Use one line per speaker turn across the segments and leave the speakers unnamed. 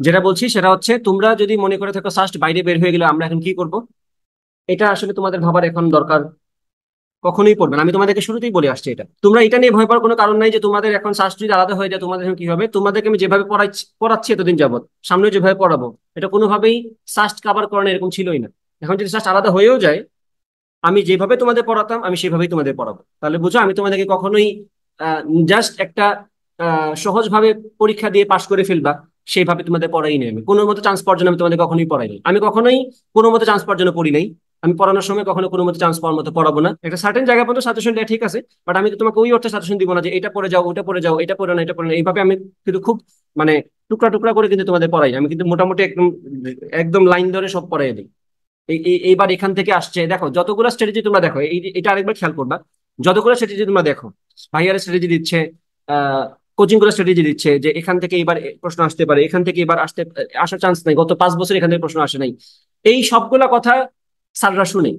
যেটা বলছি সেটা হচ্ছে, তোমরা যদি মনে করে থাকো জাস্ট বাইরে বের হয়ে গেলে আমরা এখন কি করব, এটা আসলে তোমাদের ভাবার এখন দরকার কখনোই পড়বে না। আমি তোমাদেরকে শুরুতেই বলে আসছি এটা, তোমরা এটা নিয়ে ভয় পাওয়ার কোনো কারণ নাই যে তোমাদের এখন শাস্ত্র যদি আলাদা হয়ে যায় তোমাদের এখন কি হবে। তোমাদেরকে আমি যেভাবে পড়াচ্ছি এতদিন যাবত, সামনে যেভাবে পড়াবো, এটা কোনোভাবেই শাস্ত্র কাভার করানো এরকম ছিলই না। এখন যদি শাস্ত্র আলাদা হয়েও যায়, আমি যেভাবে তোমাদের পড়াতাম আমি সেভাবেই তোমাদের পড়াবো। তাহলে বুঝো, আমি তোমাদেরকে কখনোই জাস্ট একটা সহজভাবে পরীক্ষা দিয়ে পাশ করে ফেলবা সেইভাবে তোমাদের পড়াই নেই। আমি কোনো মতো চান্স পাওয়ার জন্য আমি তোমাদের কখনোই পড়াই নাই। আমি কখনোই কোনো মতো চান্স পাওয়ার জন্য পড়ি নাই। আমি পড়ানোর সময় কখনো কোনো মতো চান্স পাওয়ার মতো পড়াবো না। একটা সার্টেন জায়গা পর্যন্ত সাজেশন দেয়, ঠিক আছে, বাট আমি তো তোমাকে ওই অর্থে সাজেশন দিব না যে এটা পড়ে যাও, ওটা পড়ে যাও, এটা পড়ে না, এটা পড়ে না। এইভাবে আমি কিন্তু খুব মানে টুকরা টুকরা করে কিন্তু তোমাদের পড়াই। আমি কিন্তু মোটামুটি একদম একদম লাইন ধরে সব পড়াই দিই। এইবার এখান থেকে আসছে, দেখো যতগুলো স্ট্র্যাটেজি তোমরা দেখো, এটা আরেকবার খেয়াল করবা। যতগুলো স্ট্র্যাটেজি তোমরা দেখো, ভাইয়ার স্ট্র্যাটেজি দিচ্ছে, কোচিং গুলো স্ট্র্যাটেজি দিচ্ছে যে এখান থেকে এবার প্রশ্ন আসতে পারে, এখান থেকে এবার আসার চান্স নাই, গত 5 বছর এখান থেকে প্রশ্ন আসে নাই। এই সবগুলা কথা স্যাররা শুনে।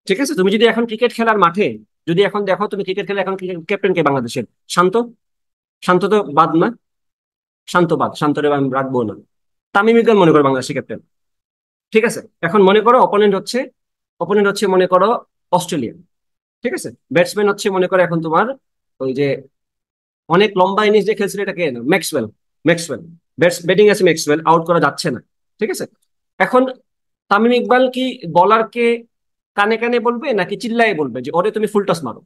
ঠিক আছে, তুমি যদি এখন ক্রিকেট খেলার মাঠে যদি এখন দেখো, তুমি ক্রিকেট খেলে এখন ক্যাপ্টেন কে বাংলাদেশের? শান্ত। শান্ত তো বাদ না, শান্ত বাদ, শান্তরে আমি রাখবো না। তামিম ইকবাল মনে করো বাংলাদেশের ক্যাপ্টেন। ঠিক আছে, এখন মনে করো অপোনেন্ট হচ্ছে মনে করো অস্ট্রেলিয়া। ঠিক আছে, ব্যাটসম্যান হচ্ছে মনে করো এখন তোমার ওই যে অনেক লম্বা ইনিংস যে খেলছিল এটা কে, ম্যাক্সওয়েল। ম্যাক্সওয়েল ব্যাটিং আছে, ম্যাক্সওয়েল আউট করা যাচ্ছে না। ঠিক আছে, এখন তামিম ইকবাল কি বলারকে কানে কানে বলবে নাকি চিল্লায় বলবে যে ওরে তুমি ফুল টস মারো,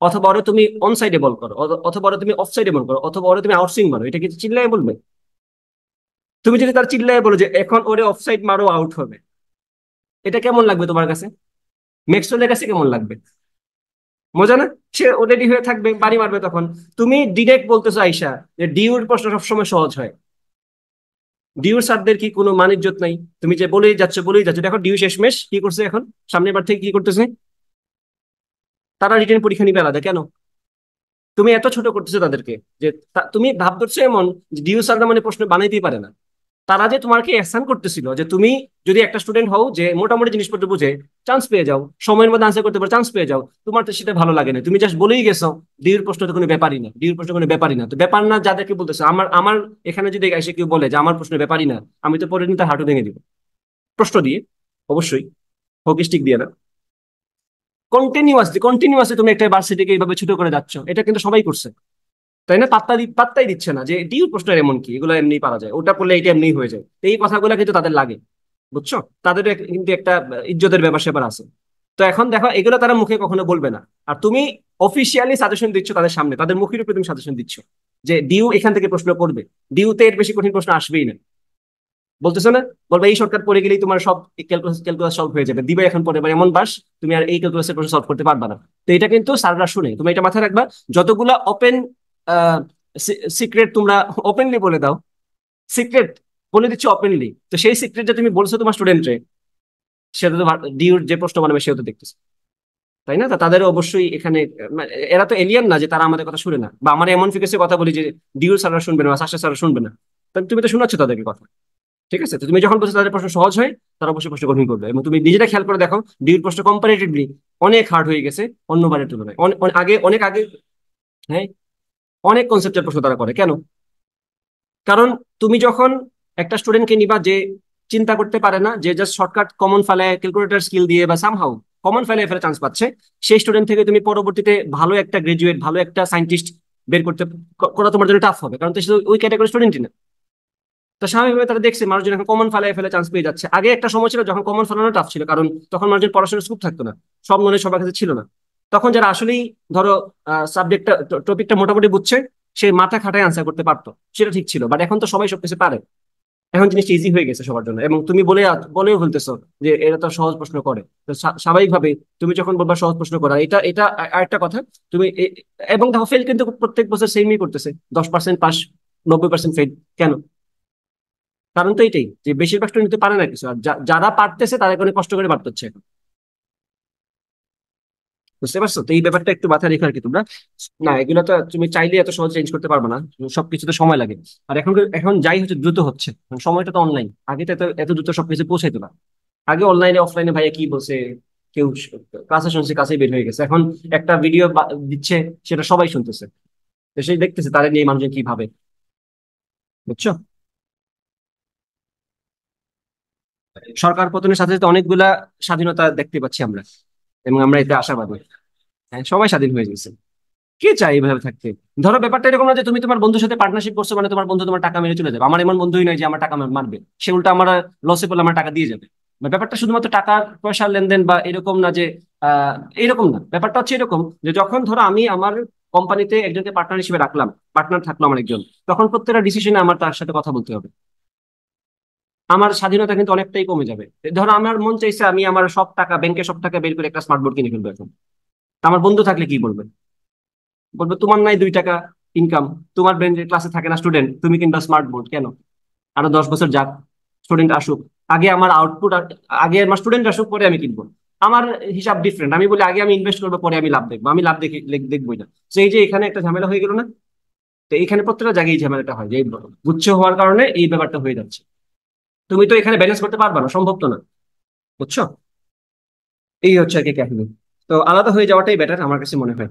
অথবা ওরে তুমি অন সাইডে বল করো, অথবা ওরে তুমি অফ সাইডে বল করো, অথবা ওরে তুমি আউটসুইং মারো? এটা কি চিল্লায় বলবে? তুমি যদি তার চিল্লায় বলো যে এখন ওরে অফ সাইড মারো, আউট হবে, এটা কেমন লাগবে তোমার কাছে? ম্যাক্সওয়েলের কাছে কেমন লাগবে? মজা না? সে রেডি হয়ে থাকবে, বাড়ি মারবে তখন। তুমি ডিরেক্ট বলতেছো আইসা যে ডিউর প্রশ্ন সবসময় সহজ হয়। ডিউর স্যারদের কি কোনো মান ইজ্জত নাই? তুমি যে বলেই যাচ্ছ, দেখো ডিউ শেষমেশ কি করছে এখন, সামনের বার থেকে কি করতেছে, তারা রিটেন পরীক্ষা নিবে আলাদা কেন? তুমি এত ছোট করতেছো তাদেরকে যে তুমি ভাবতেছো এমন যে ডিউ স্যাররা মানে প্রশ্ন বানাইতেই পারে না। তারা যে তোমাকে এহসান করতেছিল যে তুমি যদি একটা স্টুডেন্ট হও যে মোটামুটি জিনিসপত্র বুঝে চান্স পেয়ে যাও, সময়ের মধ্যে আনসার করতে পারো, চান্স পেয়ে যাও, তোমার তো সেটা ভালো লাগে না, তুমি জাস্ট বলেই গেছো ডিউর প্রশ্ন তো কোনো ব্যাপারই না, ডিউর প্রশ্ন কোনো ব্যাপারই না। তো ব্যাপার না যাদেরকে বলতেছো, আমার আমার এখানে যদি এসে কেউ বলে যে আমার প্রশ্ন ব্যাপারই না, আমি তো পরে দিন তার হাঁটু ভেঙে দিব। প্রশ্ন দিয়ে, অবশ্যই, হকি স্টিক দিয়ে না। কন্টিনিউয়াসলি তুমি একটা ভার্সিটিকে এইভাবে ছোট করে যাচ্ছ, এটা কিন্তু সবাই করছে, তাই না? পাত্তাই দিচ্ছে না যে ডিউর প্রশ্নের এমন কি, এগুলো এমনি পারা যায়, ওটা পড়লে এটা এমনি হয়ে যায়। তো এই কথাগুলো কিন্তু তাদের লাগে, বুঝছো? তাদের কিন্তু একটা ইজ্জতের ব্যাপার স্যাপার আছে। তো এখন দেখো, এগুলো তারা মুখে কখনো বলবে না। আর তুমি অফিসিয়ালি সাজেশন দিচ্ছ তাদের সামনে, তাদের মুখের উপরে তুমি সাজেশন দিচ্ছ যে ডিউ এখান থেকে প্রশ্ন করবে, ডিউতে এর বেশি কঠিন প্রশ্ন আসবেই না। বলতেছো না? বলবে এই শর্টকাট পড়ে গেলেই তোমার সব ক্যালকুলাস ক্যালকুলাস সলভ হয়ে যাবে, দিবে এখন পরে এবার এমন বাস, তুমি আর এই ক্যালকুলাসের প্রশ্ন সলভ করতে পারবা না। তো এটা কিন্তু স্যাররা শুনে, তুমি এটা মাথায় রাখবা। যতগুলা ওপেন সিক্রেট তোমরা ওপেনলি বলে দাও, সিক্রেট বলে দিচ্ছ ওপেনলি, তো সেই সিক্রেট যে তুমি বলছো তোমার স্টুডেন্টরে, সেটা তো ডিউর যে প্রশ্ন বানাবে সেও তো দেখতেছে, তাই না? তা তাদের অবশ্যই এখানে এরা তো এলিয়ান না যে তারা আমাদের কথা শুনে না, বা আমরা এমন ফিকাসে কথা বলি যে ডিউর স্যাররা শুনবে না বা সাসা স্যাররা শুনবে না। তুমি তো শোনাচ্ছ তাদেরকে কথা। ঠিক আছে, তো তুমি যখন বলছো তাদের প্রশ্ন সহজ হয়, তারা অবশ্যই প্রশ্ন কঠিন করবে। এবং তুমি নিজেটা খেয়াল করে দেখো, ডিউর প্রশ্ন কম্পারেটিভলি অনেক হার্ড হয়ে গেছে অন্যবারের তুলনায়। অনেক আগে, হ্যাঁ, অনেক কনসেপ্টের প্রশ্ন তারা করে কেন? কারণ তুমি যখন একটা স্টুডেন্টকে নিবা যে চিন্তা করতে পারে না, যে জাস্ট শর্টকাট কমন ফেলায় ক্যালকুলেটর স্কিল দিয়ে বা সামহাউ কমন ফেলে ফেলে চান্স পাচ্ছে, সেই স্টুডেন্ট থেকে তুমি পরবর্তীতে ভালো একটা গ্রাজুয়েট, ভালো একটা সায়েন্টিস্ট বের করা তোমার জন্য টাফ হবে, কারণ তো সে ওই ক্যাটাগরি স্টুডেন্টই না। তো স্বাভাবিকভাবে তারা দেখছে মানুষজন এখন কমন ফেলায় ফেলে চান্স পেয়ে যাচ্ছে। আগে একটা সময় ছিল যখন কমন ফেলানো টাফ ছিল, কারণ তখন মানুষের পড়াশোনার স্কোপ থাকতো না, সব নলেজ সবার কাছে ছিল না। তখন যারা আসলেই ধরো সাবজেক্টটা টপিকটা মোটামুটি বুঝছে, সে মাথা খাটায় আনসার করতে পারতো, সেটা ঠিক ছিল। বাট এখন তো সবাই সবকিছু পারে, এখন জিনিসটা ইজি হয়ে গেছে সবার জন্য। এবং তুমি বলেও বলতেছো যে এরা তো সহজ প্রশ্ন করে, তো স্বাভাবিকভাবে তুমি যখন বলবা সহজ প্রশ্ন করা, এটা এটা আরেকটা কথা। তুমি এবং দেখো ফেল কিন্তু প্রত্যেক বছর সেমই করতেছে, 10% পাস, 90% ফেল। কেন? কারণ তো এটাই যে বেশিরভাগ স্টুডেন্ট নিতে পারে না কিছু, আর যারা পারতেছে তারা অনেক কষ্ট করে পারতেছে এখন। বুঝতে পারছো? তো এই ব্যাপারটা একটু মাথায় রেখো আর কি তোমরা। না, এগুলো তো তুমি চাইলে এত সহজ চেঞ্জ করতে পারবে না, সবকিছু তো সময় লাগে। আর এখন এখন যাই হচ্ছে দ্রুত হচ্ছে, কারণ সময়টা তো অনলাইন, আগে তো এত এত দ্রুত সবকিছু পৌঁছাইতো না। আগে অনলাইনে অফলাইনে ভাইয়া কি বলছে, কেউ ক্লাসে শুনছে, কাছেই বের হয়ে গেছে। এখন একটা ভিডিও দিচ্ছে, সেটা সবাই শুনতেছে, তো সেই দেখতেছে তারা নিয়ে মানুষজন কি ভাবে। বুঝছো? সরকার পতনের সাথে সাথে অনেকগুলা স্বাধীনতা দেখতে পাচ্ছি আমরা, এবং আমরা এতে আশাবাদী। হ্যাঁ, সবাই স্বাধীন হয়ে গেছে। কে চায় এইভাবে থাকতে? ধরো ব্যাপারটা এরকম না যে তুমি তোমার বন্ধুর সাথে পার্টনারশিপ করছো মানে তোমার বন্ধু তোমার টাকা মেরে চলে যাবে। আমার এমন বন্ধুই নয় যে আমার টাকা মারবে, সে উল্টা আমার লসে পড়লে আমার টাকা দিয়ে যাবে। ব্যাপারটা শুধুমাত্র টাকা পয়সার লেনদেন বা এরকম না যে আহ এরকম না, ব্যাপারটা হচ্ছে এরকম যে যখন ধরো আমি আমার কোম্পানিতে একজনকে পার্টনার হিসেবে রাখলাম, পার্টনার থাকলো আমার একজন, তখন প্রত্যেকটা ডিসিশনে আমার তার সাথে কথা বলতে হবে। আমার স্বাধীনতা কিন্তু অনেকটাই কমে যাবে। ধরো আমার মন চাইছে আমি আমার সব টাকা, ব্যাংকে সব টাকা বের করে একটা স্মার্ট বোর্ড কিনে ফেলবো এখন, তা আমার বন্ধু থাকলে কি বলবে? বলবে তোমার নাই 2 টাকা ইনকাম, তোমার ব্রেঞ্চের ক্লাসে থাকে না স্টুডেন্ট, তুমি কিনবা স্মার্ট বোর্ড কেন? আরো 10 বছর যাক, স্টুডেন্ট আসুক, আগে আমার আউটপুট, আগে আমার স্টুডেন্ট আসুক, পরে আমি কিনবো। আমার হিসাব ডিফারেন্ট, আমি বলি আগে আমি ইনভেস্ট করবো, পরে আমি লাভ দেখবো, আমি লাভ দেখি দেখবোই না। তো এই যে এখানে একটা ঝামেলা হয়ে গেল না? তো এখানে প্রত্যেকটা জায়গায় এই ঝামেলাটা হয় যে এই গুচ্ছ হওয়ার কারণে এই ব্যাপারটা হয়ে যাচ্ছে। তুমি তো এখানে ব্যালেন্স করতে পারবা না, সম্ভব তো না। বুঝছো? এই হচ্ছে আর কি কাহিনী। তো আলাদা হয়ে যাওয়াটাই বেটার আমার কাছে মনে হয়।